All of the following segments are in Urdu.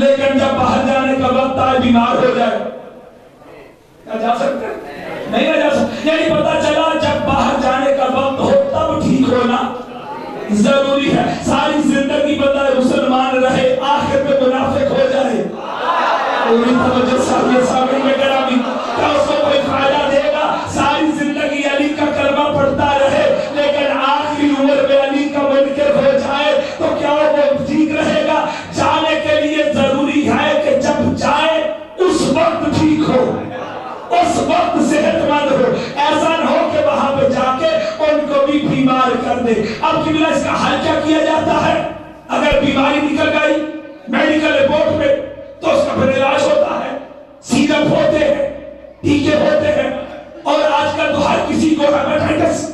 لیکن جب باہر جانے کا وقت آئے بیمار ہو جائے کیا جا سکتے ہیں؟ نہیں جا سکتے. یعنی پتا چلا جب باہر جانے کا وقت ہو تب ٹھیک ہونا ضروری ہے. ساری زندگی بندہ مسلمان رہے آخر میں منافق ہو جائے پوری توجہ سامنے میں گرامی کیا اس کو کوئی فائدہ دے گا؟ ساری زندگی علی کا کلمہ پڑھتا رہے لیکن آخری عمر میں علی کا منکر ہو جائے تو کیا وہ ٹھیک رہے گا؟ جانے کے لیے ضروری ہے کہ جب جائے اس وقت ٹھیک ہو, اس وقت صحت مند ہو. ایسا نہ ہو کہ وہاں پہ جا کے ان کو بھی بیمار کر دے. اب قبلہ اس کا حل کیا کیا جاتا ہے؟ اگر بیماری نکل گئی میڈیکل رپورٹ میں تو اس کا پھر علاج ہوتا ہے, سیرپ ہوتے ہیں, ٹیکے ہوتے ہیں, اور آج کل تو ہر کسی کو ہیپیٹائٹس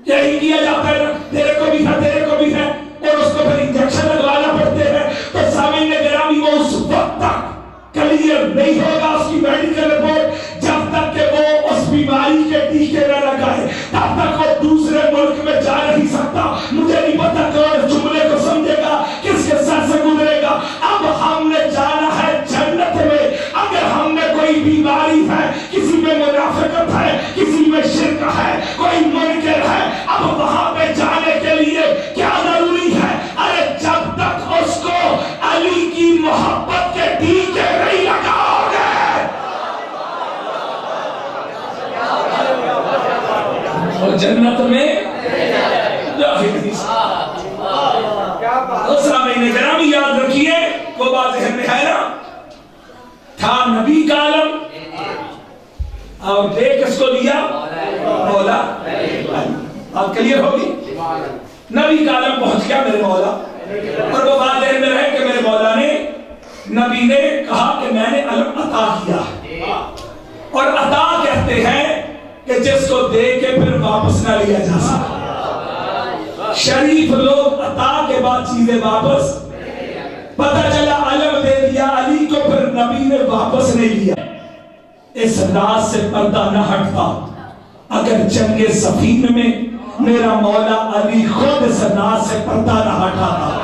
یہی کیا جاتا ہے نا, تیرے کو بھی ہے تیرے کو بھی ہے, اور اس کو پھر انجیکشن لگوانا پڑتے ہیں. تو سامعین گرامی وہ اس وقت تک کلیئر نہیں ہوگا اس کی میڈیکل رپورٹ جب تک کہ وہ اس بیماری کے ٹیکے نہ لگائے, تب تک وہ دوسرے ملک میں جا نہیں سکتا. مجھے نہیں پتا کون جملے کو سمجھے گا, کس کے سر سے گزرے گا. اب ہم نے جانا ہے جنت میں. اگر ہم میں کوئی بیماری ہے, کسی میں منافقت ہے, کسی میں شرک ہے, کوئی منکر ہے, اب وہاں پہ جانے کے لیے کیا ضروری ہے؟ ارے جب تک اس کو علی کی محبت کے ٹیکے نہیں لگاؤ گے اور جنت میں سامعین گرامی یاد رکھیے وہ بات ذہن میں ہے نا, تھا نبی کا عالم اور دے کس کو دیا؟ مولا. اب کلیئر ہوگی, نبی کا عالم پہنچ گیا میرے مولا, اور وہ بات ذہن میں رہے کہ میرے مولا نے, نبی نے کہا کہ میں نے علم عطا کیا, اور عطا کہتے ہیں کہ جس کو دے کے پھر واپس نہ لیا جا سکتا. شریف لوگ عطا کے بعد چیزیں واپس, پتہ چلا علم دے دیا علی کو پھر نبی نے واپس نہیں لیا. اس راز سے پردہ نہ ہٹتا اگر جنگ صفین میں میرا مولا علی خود اس راز سے پردہ نہ ہٹاتا.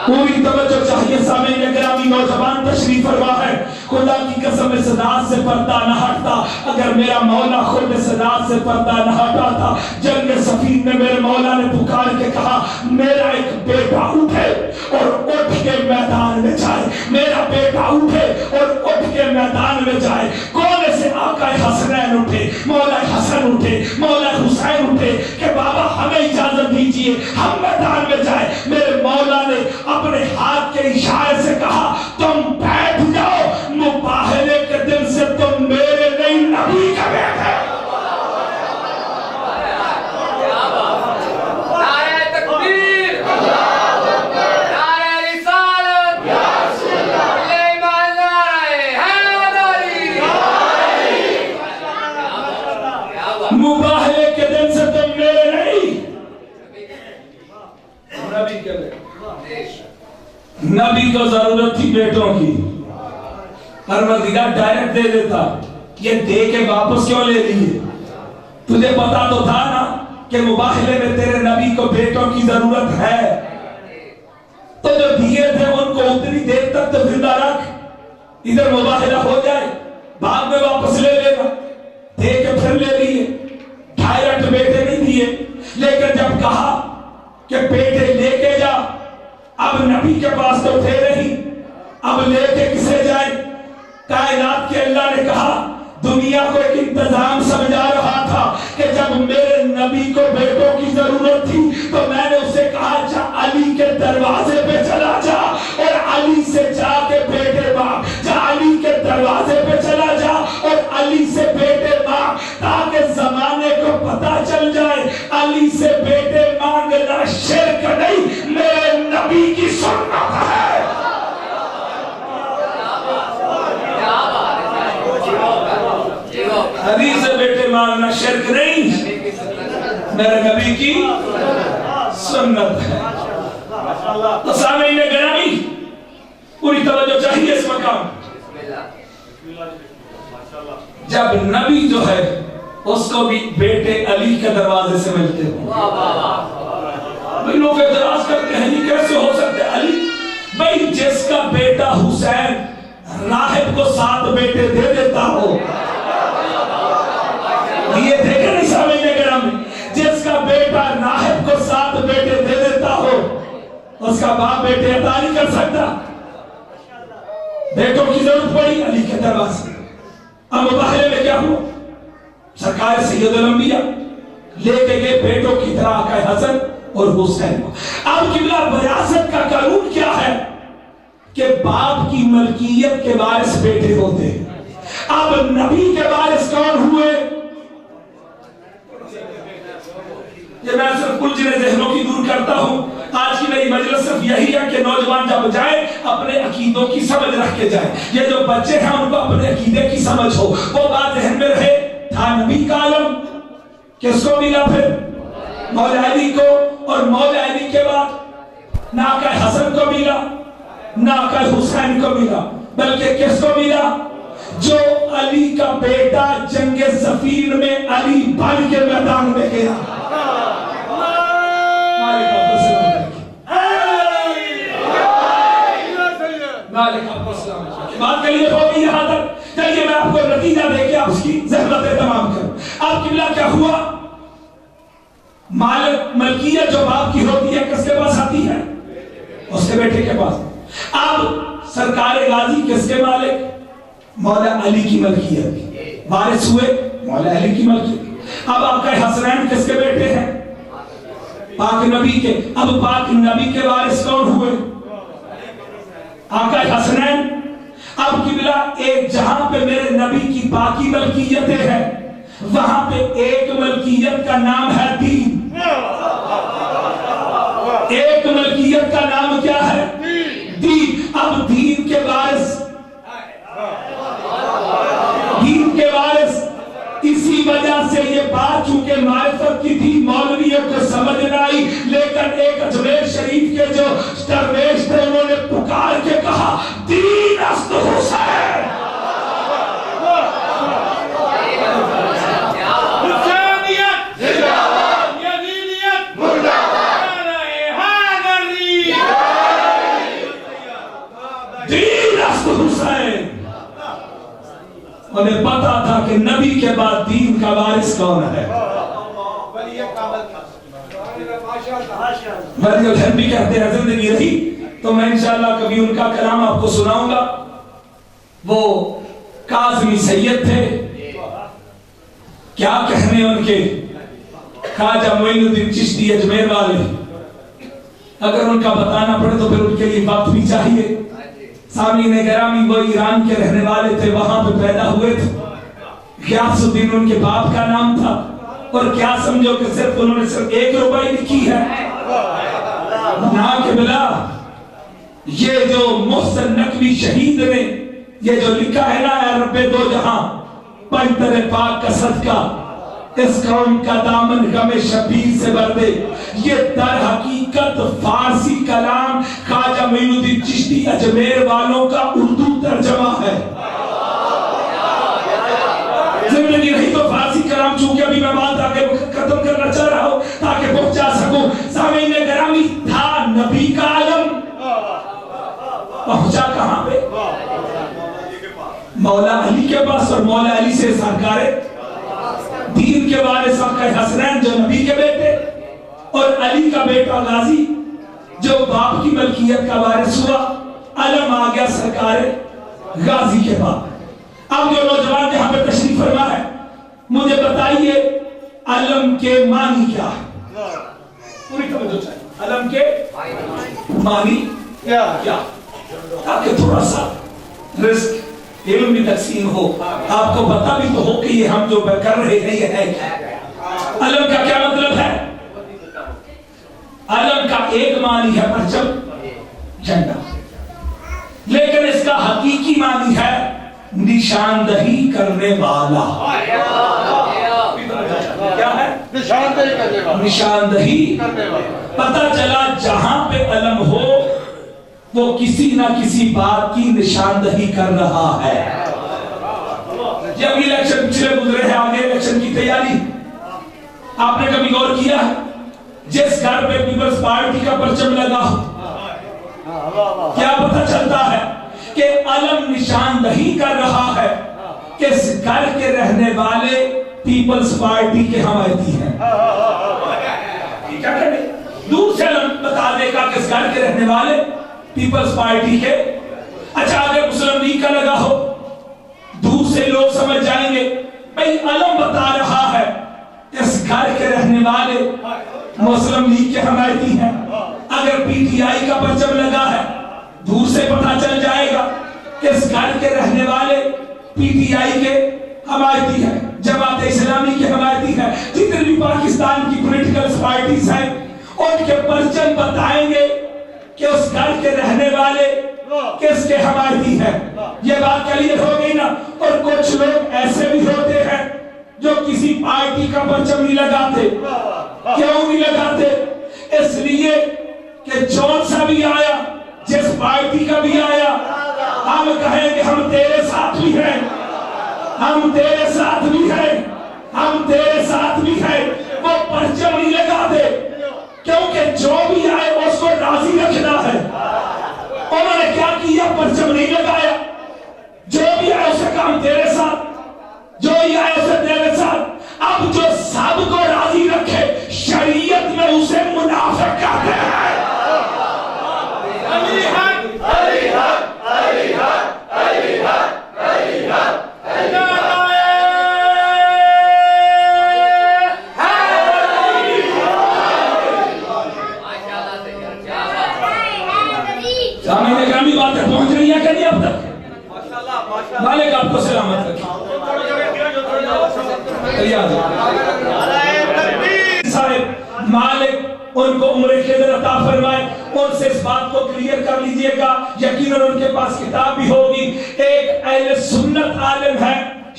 پوری توجہ چاہیے سامعین گرامی, نوجوان تشریف فرما ہے. خدا کی قسم اس راز سے پردہ نہ ہٹتا اگر میرا مولا خود اس راز سے پردہ نہ ہٹاتا. جنگ صفین میں میرے مولا نے پکار کے کہا میرا ایک بیٹا اٹھے اور اٹھ کے میدان میں جائے, میرا بیٹا اٹھے اور اٹھ کے میدان میں جائے. کونے سے آقا حسنین اٹھے, مولا حسن اٹھے, مولا حسین اٹھے کہ بابا ہمیں اجازت دیجئے ہم میدان میں جائے. میرے مولا نے اپنے ہاتھ کے اشارے سے کہا تم بیٹھ جاؤ, مباہلے کے دن سے تم میرے نہیں نبی کا بیٹھے. نعرہ تکبیر, نعرہ رسالت, سلیمان نعرہ حیدری. مباہلے کے دن سے تم میرے نہیں نبی کے بیٹھے. نبی کو ضرورت تھی بیٹوں کی, پروردگار ڈائریکٹ دے دیتا, یہ دے کے واپس کیوں لے لیے؟ تجھے پتا تو تھا نا کہ مباہلے میں تیرے نبی کو بیٹوں کی ضرورت ہے, تو جو دیے تھے ان کو اتنی دیر تک تو زندہ رکھ, ادھر مباہلہ ہو جائے بعد میں واپس لے لینا. دے کے پھر لے لیے, ڈائریکٹ بیٹے نہیں دیے. لیکن جب کہا کہ بیٹے لے کے جا, اب نبی کے پاس تو تھے نہیں, اب لے کے کسے جائے؟ کائنات کے اللہ نے کہا دنیا کو ایک انتظام سمجھا رہا تھا کہ جب میرے نبی کو بیٹوں کی ضرورت تھی تو میں نے اسے کہا جا علی کے دروازے پہ چلا جا اور علی سے جا کے بیٹے مانگ, جا علی کے دروازے پہ چلا جا اور علی سے بیٹے مانگ, تاکہ زمانے کو پتا چل جائے علی سے بیٹے مانگنا شرک نہیں, میرے نبی کی سنت ہے. علی سے بیٹے مانگنا شرک نہیں, میرے نبی کی سنت ہے. تو سامعین گرامی پوری توجہ چاہیے اس مقام. جب نبی جو ہے اس کو بھی بیٹے علی کے دروازے سے ملتے ہیں. بھئی لوگ اعتراض کرتے ہیں یہ کیسے ہو سکتے علی؟ بھئی جس 7 بیٹے دے دیتا ہو. یہ دیکھیں نہیں سامنے گرم، جس کا بیٹا راہب کو 7 بیٹے دے دیتا ہو، اس کا باپ بیٹے عطا نہیں کر سکتا. بیٹوں کی ضرورت پڑی علی کے دروازے. اب مباہلے میں کیا ہوا؟ سرکار سید الانبیاء لے کے گئے بیٹوں کی طرح آقا حسن اور حسین کو. اب قبلہ وراثت کا قانون کیا ہے کہ باپ کی ملکیت کے وارث بیٹے ہوتے ہیں. اب نبی کے وارث کون ہوئے؟ یہ میں صرف کچھ ذہنوں کی دور کرتا ہوں. آج کی میری مجلس صرف یہی ہے کہ نوجوان جب جائیں اپنے عقیدوں کی سمجھ رکھ کے جائیں. یہ جو بچے ہیں ان کو اپنے عقیدے کی سمجھ ہو. وہ بات ذہن میں رہے. تھا نبی کا علم، کس کو ملا؟ پھر مولا علی کو. اور مولا علی کے بعد نہ آقا حسن کو ملا نہ آقا حسین کو ملا، بلکہ کس کو ملا؟ جو علی کا بیٹا جنگ صفین میں علی بن کے میدان میں گیا. بات کریے ہوگی یہاں تک. چلیے میں آپ کو نتیجہ دے کے آپ اس کی زحمتیں تمام کروں. اب قبلہ کیا ہوا؟ ملکیت جو باپ کی ہوتی ہے کس کے پاس آتی ہے؟ اس کے بیٹے کے پاس. اب سرکار غازی کس کے مالک؟ مولا علی کی ملکیت. وارث ہوئے مولا علی کی ملکیت. اب آقا حسنین کس کے بیٹے ہیں؟ پاک نبی کے. اب پاک نبی کے وارث کون ہوئے؟ آقا حسنین. اب قبلہ ایک جہاں پہ میرے نبی کی باقی ملکیتیں ہیں، وہاں پہ ایک ملکیت کا نام ہے دین. ایک ملکیت کا نام کیا ہے؟ دین. اب دین کے وارث اسی وجہ سے یہ بات چونکہ معرفت کی تھی مولویوں کو سمجھ نہ آئی، لیکن ایک اجمیر شریف کے جو درویش تھے انہوں نے پکار کے کہا دین است حسین. انہیں پتا تھا کہ نبی کے بعد دین کا وارث کون ہے. ولی الحمد بھی کہتے ہیں زندگی رہی تو میں انشاءاللہ کبھی ان کا کلام آپ کو سناؤں گا. وہ کاظمی سید تھے، کیا کہنے ان کے. خواجہ معین الدین چشتی اجمیر والے، اگر ان کا بتانا پڑے تو پھر ان کے لیے وقت بھی چاہیے. سامعین گرامی وہ ایران کے رہنے والے تھے، وہاں پہ پیدا ہوئے تھے. غیاث الدین ان کے باپ کا نام تھا. اور کیا سمجھو کہ صرف انہوں نے صرف 1 روپے لکھی ہے؟ نا کہ بلا یہ جو محسن نقوی شہید نے یہ جو لکھا ہے نا، اے رب دو جہاں پنتر پاک کا صدقہ اس قوم کا دامن غم شبیر سے بر دے. یہ در حقیقت فارسی کلام خواجہ معین الدین چشتی اجمیر والوں کا اردو ترجمہ ہے. زندگی نہیں تو فارسی کلام، چونکہ ابھی میں بات آگے ختم کرنا چاہ رہا ہوں تاکہ پہنچا سکوں. سامعین گرامی تھا نبی کا علم، پہنچا کہاں پہ؟ مولا علی کے پاس. اور مولا علی سے سرکار دین کے وارث آقا حسنین جو نبی کے بیٹے، اور علی کا بیٹا غازی جو باپ کی ملکیت کا وارث ہوا. علم آ گیا سرکار غازی کے بعد. اب جو نوجوان جہاں پہ تشریف فرما ہے مجھے بتائیے علم کے معنی کیا ہے؟ پوری توجہ چاہیے. علم کے معنی کیا؟ تاکہ تھوڑا سا رزق علم بھی تقسیم ہو، آپ کو پتا بھی تو ہو کہ یہ ہم جو کر رہے ہیں یہ ہے کیا. علم کا کیا مطلب ہے؟ علم کا ایک معنی ہے پرچم، جھنڈا، لیکن اس کا حقیقی معنی ہے نشاندہی کرنے والا. کیا ہے؟ نشاندہی. پتہ چلا جہاں پہ علم ہو وہ کسی نہ کسی بات کی نشاندہی کر رہا ہے. جب الیکشن پچھلے گزرے ہیں، آگے الیکشن کی تیاری، آپ نے کبھی غور کیا ہے جس گھر پہ پیپلز پارٹی کا پرچم لگا ہو کیا پتہ چلتا ہے کہ علم نشاندہی کر رہا ہے کہ اس گھر کے رہنے والے پیپلز پارٹی کے حمایتی ہیں. کیا کریں؟ دور سے علم بتا دے گا کہ اس گھر کے رہنے والے پیپلز پارٹی کے. اچھا اگر مسلم لیگ کا لگا ہو, دور سے لوگ سمجھ جائیں گے بھئی علم بتا رہا ہے کہ اس گھر کے رہنے والے مسلم لیگ کے حمایتی ہیں. اگر پی ٹی آئی کا پرچم لگا ہے, دور سے پتہ چل جائے گا کہ اس گھر کے رہنے والے پی ٹی آئی کے حمایتی ہیں, جماعت اسلامی کے حمایتی ہیں. جتنے بھی پاکستان کی پولیٹیکل پارٹیز ہیں ان کے پرچم بتائیں گے کہ اس گھر کے رہنے والے کس کے حمایتی ہیں. یہ بات کلیئر ہو گئی نا. اور کچھ لوگ ایسے بھی ہوتے ہیں جو کسی پارٹی کا پرچم نہیں لگاتے. کیوں نہیں لگاتے؟ اس لیے کہ جون سا بھی آیا, جس پارٹی کا بھی آیا, ہم کہیں کہ ہم تیرے ساتھ بھی ہیں, ہم تیرے ساتھ بھی ہیں, ہم تیرے ساتھ بھی ہیں. وہ پرچم نہیں لگاتے کیونکہ جو بھی آئے اس کو راضی رکھنا ہے. انہوں نے کیا کیا؟ پرچم نہیں لگایا. جو بھی آئے اسے کہا ہم تیرے ساتھ, جو ہی آئے اسے تیرے ساتھ. اب جو سب کو راضی رکھے شریعت میں اسے منافق کہتے ہیں. علی حق, علی حق, علی حق, علی حق, علی حق. سامنے گرامی باتیں پہنچ رہی ہیں کہ نہیں اب تک؟ مالک آپ کو سلامت رکھیں. صاحب مالک ان کو عمر خضر عطا فرمائے. ان سے اس بات کو کلیئر کر لیجئے گا, یقیناً ان کے پاس کتاب بھی ہوگی. ایک اہل سنت عالم ہے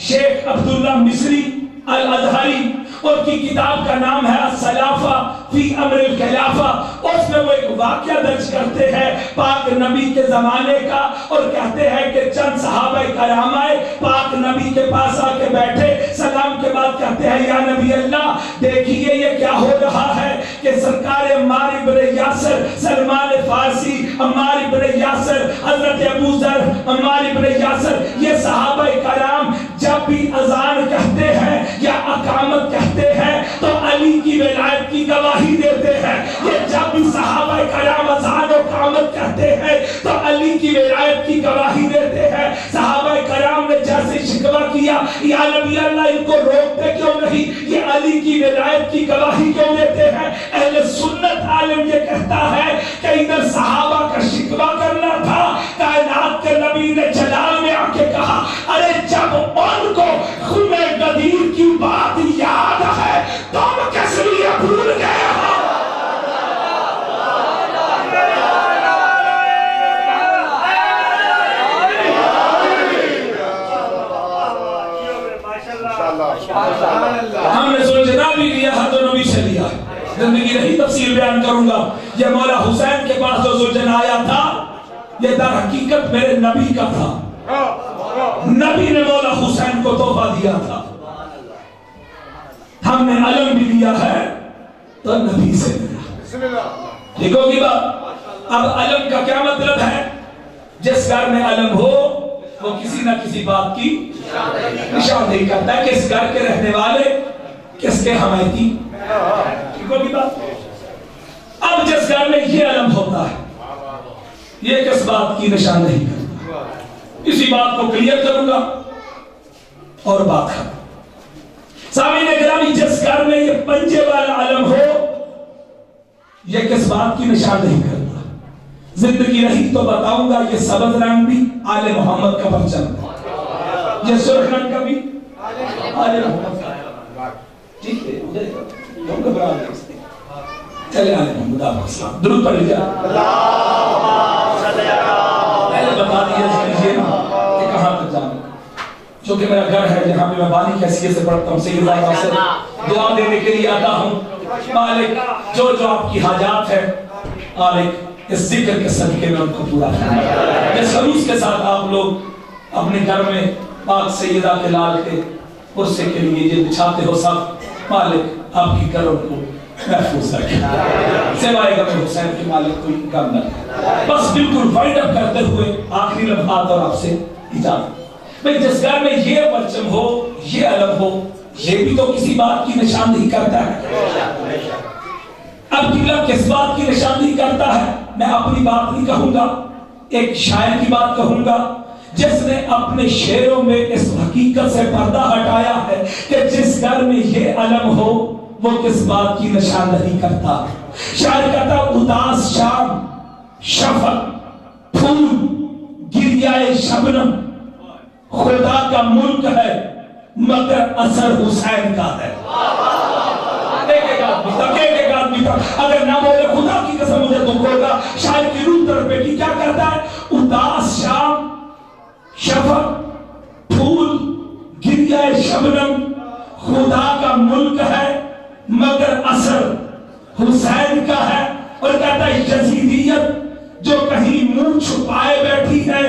شیخ عبداللہ مصری الازہری, ان کی کتاب کا نام ہے السلافہ فی امر الخلافہ. اس میں وہ ایک واقعہ درج کرتے ہیں پاک نبی کے زمانے کا, اور کہتے ہیں کہ چند صحابہ کرام آئے, پاک نبی کے پاس آ کے بیٹھے, سلام کے بعد کہتے ہیں یا نبی اللہ دیکھیے یہ کیا ہو رہا ہے کہ سرکار عمار بن یاسر, سلمان فارسی, عمار بن یاسر, حضرت ابو ذر, عمار بن یاسر, یہ صحابہ کرام جب بھی اذان کہتے ہیں یا اقامت کہتے ہیں تو علی کی ولایت کی گواہی دیتے ہیں. یہ جب بھی صحابہ کرام اذان و اقامت کہتے ہیں تو علی کی ولایت کی گواہی دیتے ہیں. صحابہ کرام نے جیسے شکوہ کیا یا نبی اللہ ان کو روکتے کیوں نہیں, یہ علی کی ولایت کی گواہی کیوں دیتے ہیں؟ اہل سنت عالم یہ کہتا ہے کہ ادھر صحابہ کا شکوہ کرنا تھا, کائنات کے نبی نے جلال میں آ کے کہا ارے جب ان کو خم غدیر کی بات یاد ہے تم کس لیے بھول گئے ہو؟ ہم نے سوچنا بھی لیا ہے تو نبی سے لیا. زندگی نہیں تفصیل بیان کروں گا. یہ مولا حسین کے پاس جو زوجن آیا تھا یہ در حقیقت میرے نبی کا تھا. نبی نے مولا حسین کو تحفہ دیا تھا. ہم نے علم بھی لیا ہے تو نبی سے لیا. ٹھیک ہوگی بات؟ اب علم کا کیا مطلب ہے؟ جس گھر میں علم ہو وہ کسی نہ کسی بات کی نشاندہی کرتا ہے کہ اس گھر کے رہنے والے کس کے حمایتی. ٹھیک ہوگی بات؟ اب جس گھر میں یہ علم ہوتا ہے یہ کس بات کی نشاندہی کرتا ہے؟ اسی بات کو کلیئر کروں گا اور بات کروں. سامعین گرامی, جس گھر میں یہ پنجے والا علم ہو یہ کس بات کی نشاندہی کرتا ہے؟ زندگی رہی تو بتاؤں گا یہ سبز رنگ بھی آل محمد کا پرچم ہے, یہ سرخ رنگ کا بھی آل محمد کا. ٹھیک ہے, کیوں گھبرا رہے ہیں؟ چلے آل محمد آپ السلام درود پڑھ لیجیے. پہلے بتا دیجیے کہ کہاں تک جانا, چونکہ میرا گھر ہے جہاں پہ میں بانی کی حیثیت سے پڑھتا ہوں. سید اللہ سے دعا دینے کے لیے آتا ہوں. مالک جو جو آپ کی حاجات ہے مالک اس ذکر کے صدقے میں ان کو پورا کرنا. اس خلوص کے ساتھ آپ لوگ اپنے گھر میں پاک سیدہ کے لال کے عرصے کے لیے یہ بچھاتے ہو سب, مالک آپ کی کرم کو محفوظ رکھے سوائے غم حسین کے مالک کوئی غم نہ. بس بالکل وائنڈ اپ کرتے ہوئے آخری لمحات اور آپ سے اجازت. بھئی جس گھر میں یہ پرچم ہو یہ علم ہو یہ بھی تو کسی بات کی نشاندہی کرتا ہے. اب قبلہ کس بات کی نشاندہی کرتا ہے؟ میں اپنی بات نہیں کہوں گا, ایک شاعر کی بات کہوں گا جس نے اپنے شعروں میں اس حقیقت سے پردہ ہٹایا ہے کہ جس گھر میں یہ علم ہو وہ کس بات کی نشاندہی کرتا ہے. شاعر کہتا اداس شام شفق پھول گریہ شبنم خدا کا ملک ہے مگر اثر حسین کا ہے. ایک آدمی تھا اگر نہ بولے خدا کی قسم مجھے دکھ ہوگا. شاعر کی روح تڑپے کی کیا کہتا ہے؟ اداس شام شفق پھول گریہ شبنم خدا کا ملک ہے مگر اثر حسین کا ہے. اور کہتا ہے یزیدیت جو کہیں منہ چھپائے بیٹھی ہے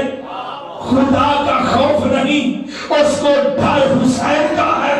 خدا کا خوف نہیں اس کو ڈر حسین کا ہے.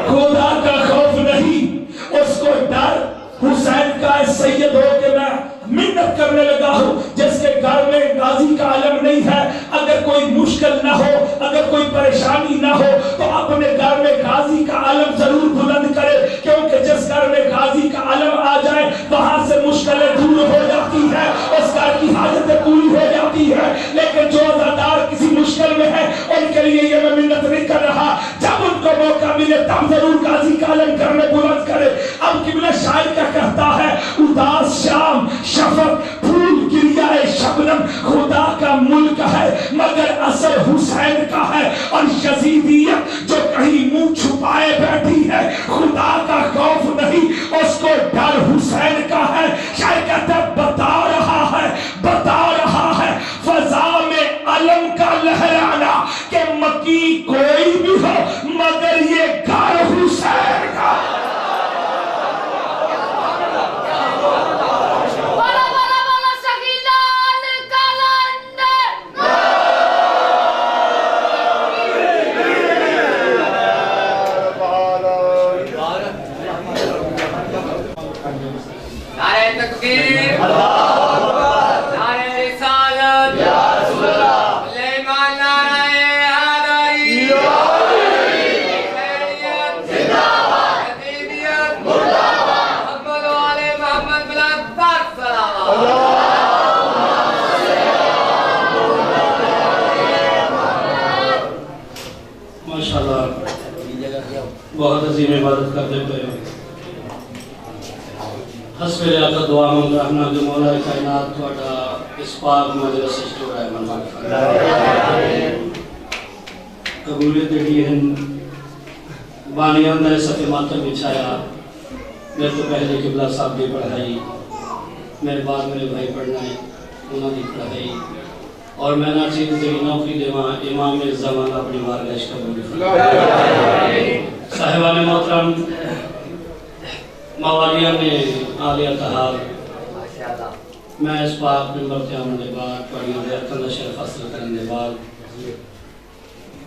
خدا کا خوف نہیں اس کو ڈر حسین کا ہے. سید ہو کہ میں منت کرنے لگا ہوں جس کے گھر میں غازی کا علم نہیں ہے, اگر کوئی مشکل نہ ہو اگر کوئی پریشانی نہ ہو تو اپنے گھر میں غازی کا علم ضرور بلند کرے, کیونکہ جس گھر میں غازی کا علم آ جائے وہاں سے مشکلیں دور ہو جاتی ہیں, اس گھر کی حاجتیں پوری ہو جاتی ہیں. لیکن جو عزادار کسی مشکل میں ہے ان کے لیے یہ میں منت نہیں کر رہا, جب ان کو موقع ملے تب ضرور غازی کا علم گھر میں بلند کرے. اب قبلہ شاعر کیا کہتا ہے؟ اداس شام شفق پھول گریہ شبنم خدا کا ملک ہے مگر اثر حسین کا ہے. اور یزیدیت جو کہیں منہ چھپائے بیٹھی ہے خدا کا خوف نہیں اس کو ڈر حسین کا ہے. شاعر کہتا ہے بتا رہا ہے فضا میں علم کا لہرانا کہ مکی کوئی بھی ہو مگر یہ گھر حسین کا. بہت عظیم عبادت کرتے پہ حسب لیاقت دعا مانگ رہنا جو مولا کائنات تھوڑا اس پاک مجلس سے جوڑا ہے منظور قبولیت دیکھی ہیں بانیان نے صفی ماتم بچھایا. میں تو پہلے قبلہ صاحب بھی پڑھائی, میرے بعد میرے بھائی پڑھنا ہے انہوں نے پڑھائی, اور میں نہ چیز دے نوکری دے وہاں امام زمان اپنی بارگاہ قبول فرمائے. صاحبان محترم موالیہ نے عالیہ تحال میں اس پاک ممبر کے آمنے بعد پڑھنے دے اتنا شرف حاصل کرنے بعد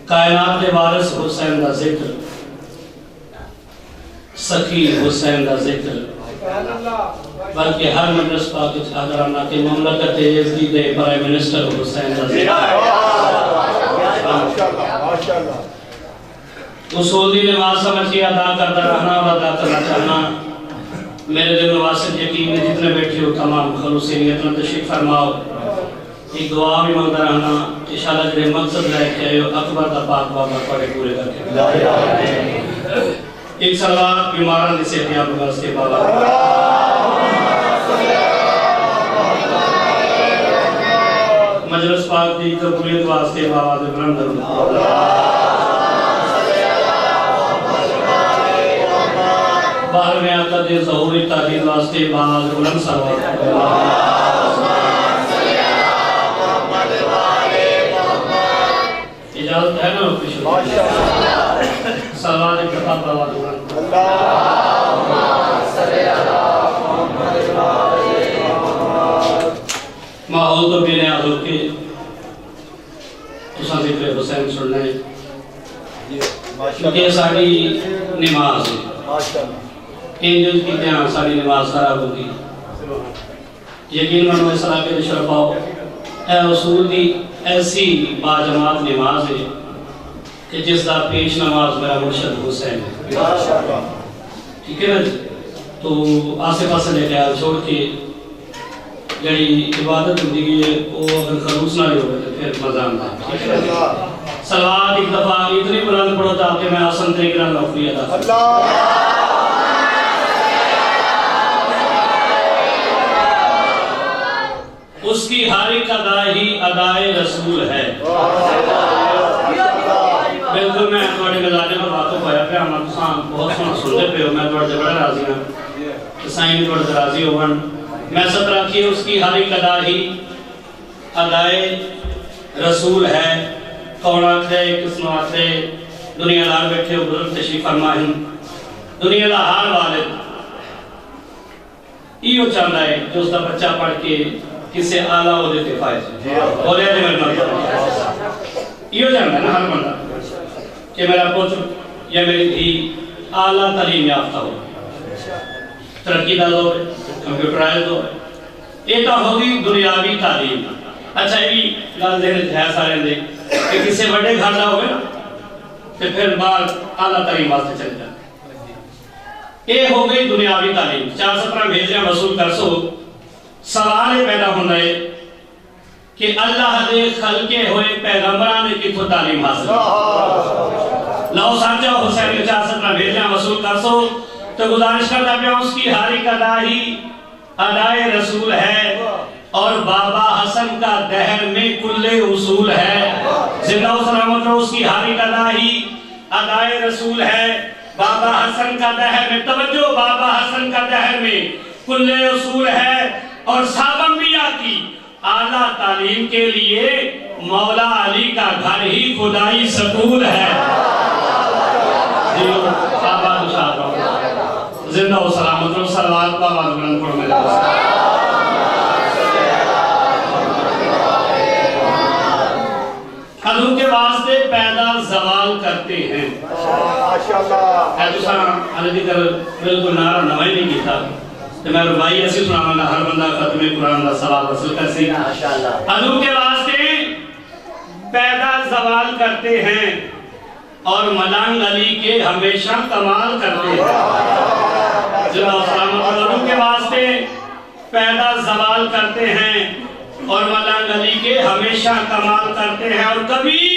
کائنات کے وارث حسین دا ذکر سخی حسین دا ذکر بلکہ ہر مجلس پاک حضرانہ کی مملکت یزدی دے پرائم منسٹر حسین دا ذکر اصولی نماز سمجھی ادا کرتا رہنا اور ادا کرنا چاہنا. میرے دل واسط یقین میں جتنے بیٹھے ہو تمام خلوصی نیت میں تشریف فرماؤ. ایک دعا بھی مانگتا رہنا انشاءاللہ جنہیں مقصد رہے کہ اکبر دا پاک بابا پڑے پورے کر کے ایک صلوات بیماران دی صحتیاں بغرس کے بابا مجلس پاک دی قبولیت واسطے بابا دے برندر باہر میں آقا دے ظہوری تعدید واسطے باز بلند سروات اجازت ہے نا سلوات کتاب باز بلند ماحول تو بھی نیاز ہو کے تساں ذکر حسین سننے کیونکہ ساری نماز ہے انجل کی طرح ساری نماز خراب ہوگی یقین منو اس طرح کے شرفاؤ اے اصول دی ایسی باجماعت نماز ہے کہ جس دا پیش نماز میرا مرشد حسین ہے ٹھیک ہے نا جی تو آسے پاسے لے خیال چھوڑ کے جڑی عبادت ہوتی ہے وہ اگر خلوص نہ ہو تو پھر مزہ آتا ہے صلوات ایک دفعہ اتنی بلند پڑھو تاکہ میں آسن تیگرہ نوکری ادا کروں اس کی ہر ایک ادا ہی ادائے رسول ہے بالکل میں تھوڑے مزاجے پر باتوں پایا پہ ہم بہت سونا سنتے پہ ہو میں تھوڑے بڑا راضی ہوں سائن بھی تھوڑے راضی ہوں میں سب رکھیے اس کی ہر ایک ادا ہی ادائے رسول ہے کون آتے قسم آتے دنیا لار بیٹھے ہو بزرگ تشریف فرمائیں دنیا دا ہر والد ایو چاہتا ہے جو اس کا بچہ پڑھ کے کسے آلہ ہو دیتے فائز بولے دے میرے مطلب ایو چاہتا ہے نا ہر بندہ کہ میرا پوچھ یا میری دھی آلہ تعلیم یافتہ ہو ترقی دا دور ہے کمپیوٹرائز دور ہے یہ تو ہوگی دنیاوی تعلیم اچھا یہ بھی گل دے ہے سارے دے کہ کسی بڑے گھر دا ہوئے نا تو پھر بعد اعلیٰ تعلیم واسطے چل جائے یہ ہو گئی دنیاوی تعلیم 417 بھیجیاں وصول کر سو سوال پیدا ہونا ہے کہ اللہ دے خلقے ہوئے پیغمبران نے کتھو تعلیم حاصل لو سانچہ حسین 417 بھیجیاں وصول کر سو تو گزارش کرتا پیا اس کی ہر ایک ادائی ادائے رسول ہے اور بابا حسن کا دہر میں کل اصول ہے زندہ و سلامت اس کی ہر ایک ادائی ادائے رسول ہے بابا حسن کا دہر میں توجہ بابا حسن کا دہر میں کل اصول ہے اور صحابہ انبیاء کی اعلیٰ تعلیم کے لیے مولا علی کا گھر ہی خدائی سکول ہے آباد شاہ زندہ و سلامت و صلوات بابا بلند پڑھ میرے حضور کے واسطے پیدا زوال کرتے ہیں ہے تو سارا حضرت کر بالکل نعرہ نوائی نہیں کیتا تو میں ربائی ایسی سنانا گا ہر بندہ ختم قرآن کا سوال حاصل کر سی حضور کے واسطے پیدا زوال کرتے ہیں اور ملنگ علی کے ہمیشہ کمال کرتے ہیں حضور کے واسطے پیدا زوال کرتے ہیں اور ملنگ علی کے ہمیشہ کمال کرتے ہیں اور کبھی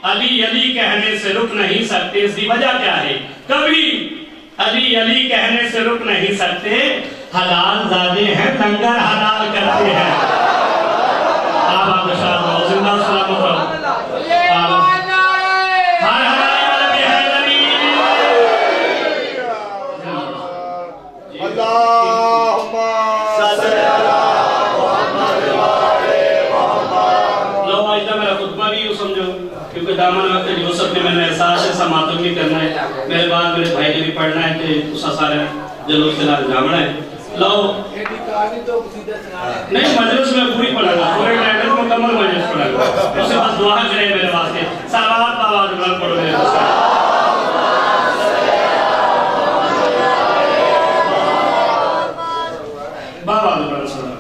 علی علی کہنے سے رک نہیں سکتے اس کی وجہ کیا ہے کبھی علی علی کہنے سے رک نہیں سکتے حلال زادے ہیں لنگر حلال کرتے ہیں آباد شاہ زندہ سلامت ہر حلالی والا بھی ہے نبی اللہم صلی لو آئیتا میرا خطبہ بھی یوں سمجھو کیونکہ دامن وقت یوسف میں نے احساس ایسا ماتم نہیں کرنا ہے میرے بعد میرے بھائی نے بھی پڑھنا ہے کہ اسا سارے جلوس کے لئے جامنا ہے لو نہیں مجلس میں پوری پڑھا گا پورے ٹائٹل مکمل مجلس پڑھا گا اس سے بس دعا کرے میرے واسطے سلوات بابا جمال پڑھو میرے واسطے بابا جمال سلام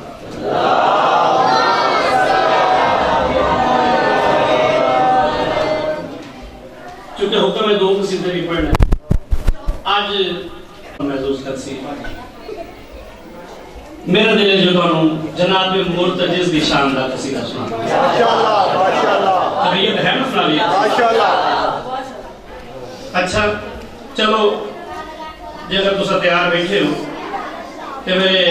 چونکہ حکم ہے دو قصیدے بھی پڑھنا آج محسوس کر سی میرا دل ہے جو دونوں جناب مرتجز دی شاندہ قصیدہ سنا طبیعت ہے نا سنا لیا اچھا چلو جی اگر تو تیار بیٹھے ہو کہ میرے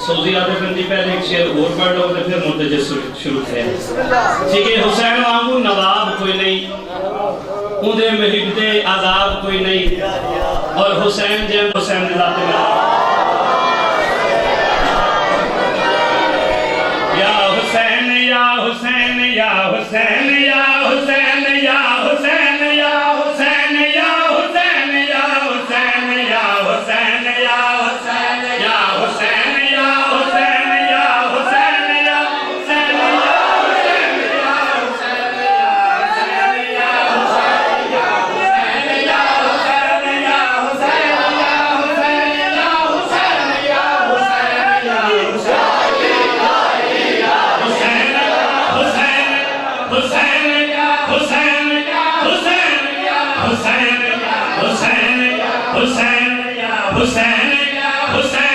سعودی آتے پندی پہلے ایک شعر اور پڑھ لو تو پھر مرتجز شروع کریں ٹھیک ہے حسین وانگو نواب کوئی نہیں اندھے محب دے عذاب کوئی نہیں اور حسین جیم حسین ذات میں یا حسین یا حسین یا حسین یا حسین یا حسین یا حسین یا حسین یا حسین یا حسین یا حسین یا حسین یا حسین یا حسین یا حسین یا حسین یا حسین یا حسین حسین یا حسین یا حسین یا حسین یا حسین یا حسین یا حسین یا حسین